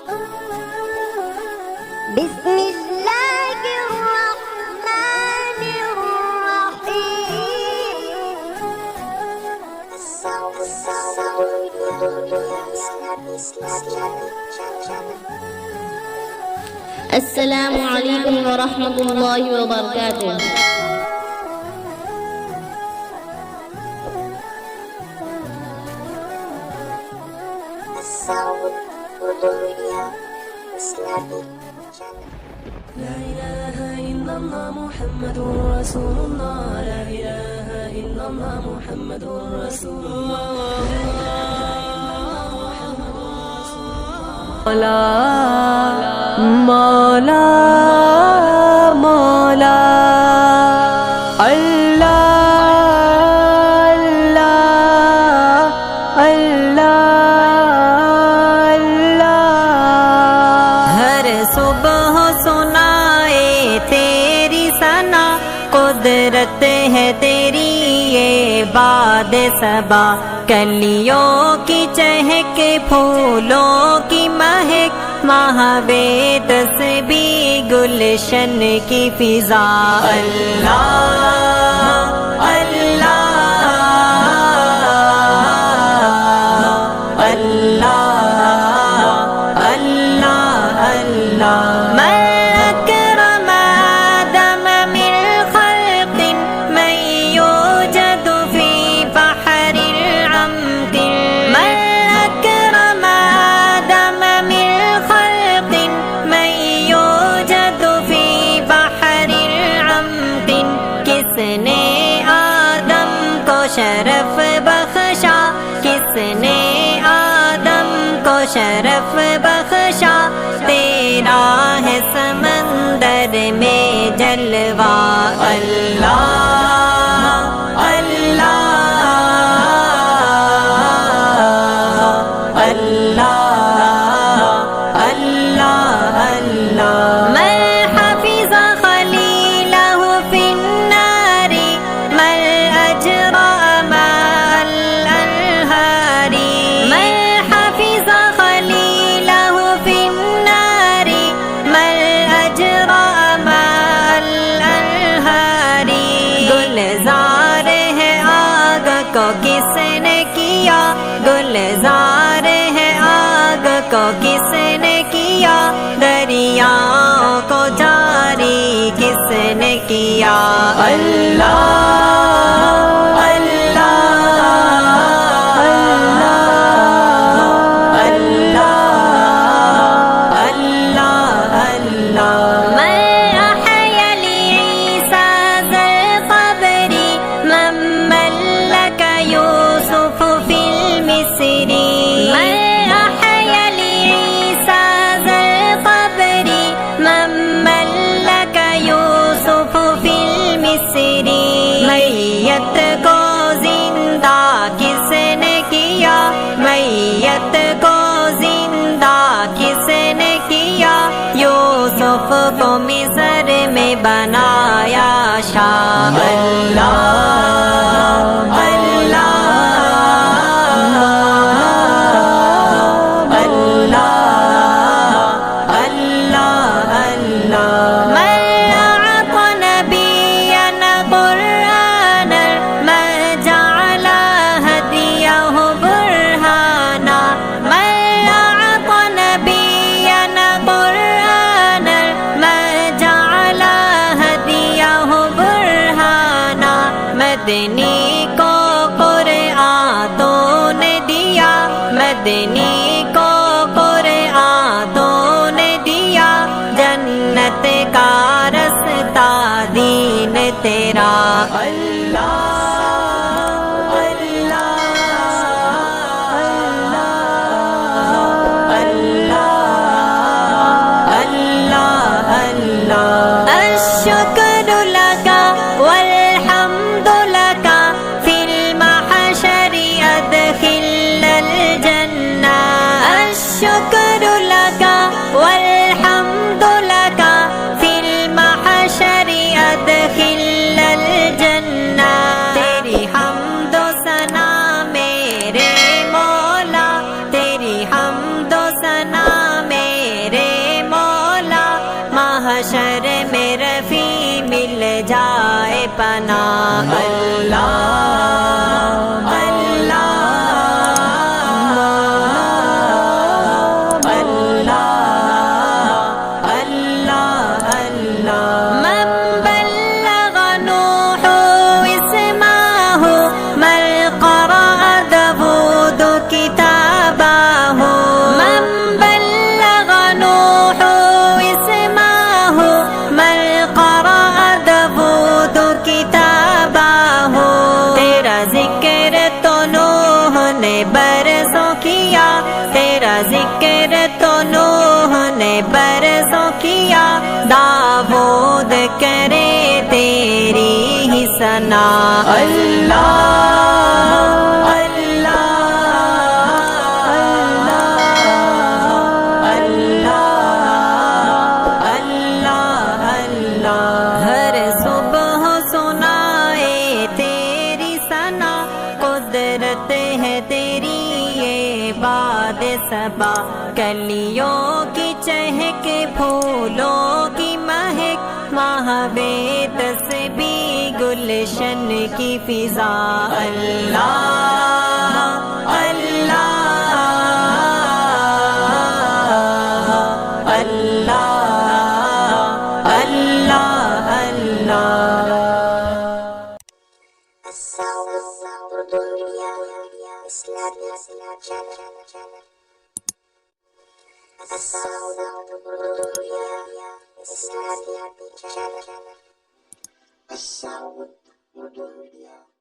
بسم الله الرحمن الرحيم. السلام عليكم ورحمة الله وبركاته. لا إله إلا الله محمد رسول الله. لا إله إلا الله محمد رسول الله. مولا مولا اللہ اللہ اللہ. ہر صبح سنائے تیری ثنا، قدرت ہے تیری یہ باد صبا. کلیوں کی چہک، پھولوں کی مہک، مہوے تسبیح گلشن کی فضا. اللہ اللہ اللہ اللہ اللہ. من أكرم آدم من خلق من يوجد في بحر العمق. من أكرم آدم من خلق من يوجد في بحر العمق. کس نے آدم کو شرف بخشا، کس نے آدم کو شرف بخشا. تیرا ہے سمندر میں جلوہ. اللہ اللہ اللہ اللہ اللہ. من حفظ خلیلہ فی النار، من اجرأ ماء الانہار. من حفظ خلیلہ فی النار، من اجرأ ماء الانہار. گلزار ہے آگ کو کس نے کیا، گلزار ہے آگ کو کس نے کیا. دریاؤں کو جاری کس نے کیا. اللہ اللہ اللہ اللہ اللہ. من أحيا لعيسى ذا القبر، من ملك يوسف في المصر. من أحيا لعيسى ذا القبر، من ملك يوسف في المصر. میت کو زندہ کس نے کیا، میت کو زندہ کس نے کیا. یوسف کو مصر میں بنایا شاہ. اللہ اللہ اللہ اللہ اللہ. من أعطى نبيا قرآنا، من جعل هديه برهانا. من أعطى نبيا قرآنا، من جعل هديه برهانا. مدنی کو قرآن تو نے دیا، مدنی کو قرآن تو نے دیا. جنت کا رستہ دین تیرا. اللہ الشکر لك والحمد لك في المحشر أدخلنا الجنة. الشکر لك والحمد لك في المحشر أدخلنا الجنة. تیری حمد و ثنا میرے مولا، تیری حمد و ثنا میرے پناہ اللہ اللہ اللہ اللہ اللہ من بلغ نوح اسمه من قرأ داود كتابه من بلغ نوح اسمه من قرأ داود كتابه تیرا ذکر تو نوح نے برسوں کیا تیرا ذکر تو نوح نے برسوں کیا داود کرے تیری ہی ثنا اللہ اللہ اللہ اللہ اللہ ہر صبح سنائے تیری ثنا قدرت ہے تیری یہ باد صبا کلیوں کی چہک پھولوں کی مہک مہوے تسبیح گلشن کی فضا اللہ اللہ اللہ اللہ اللہ السلام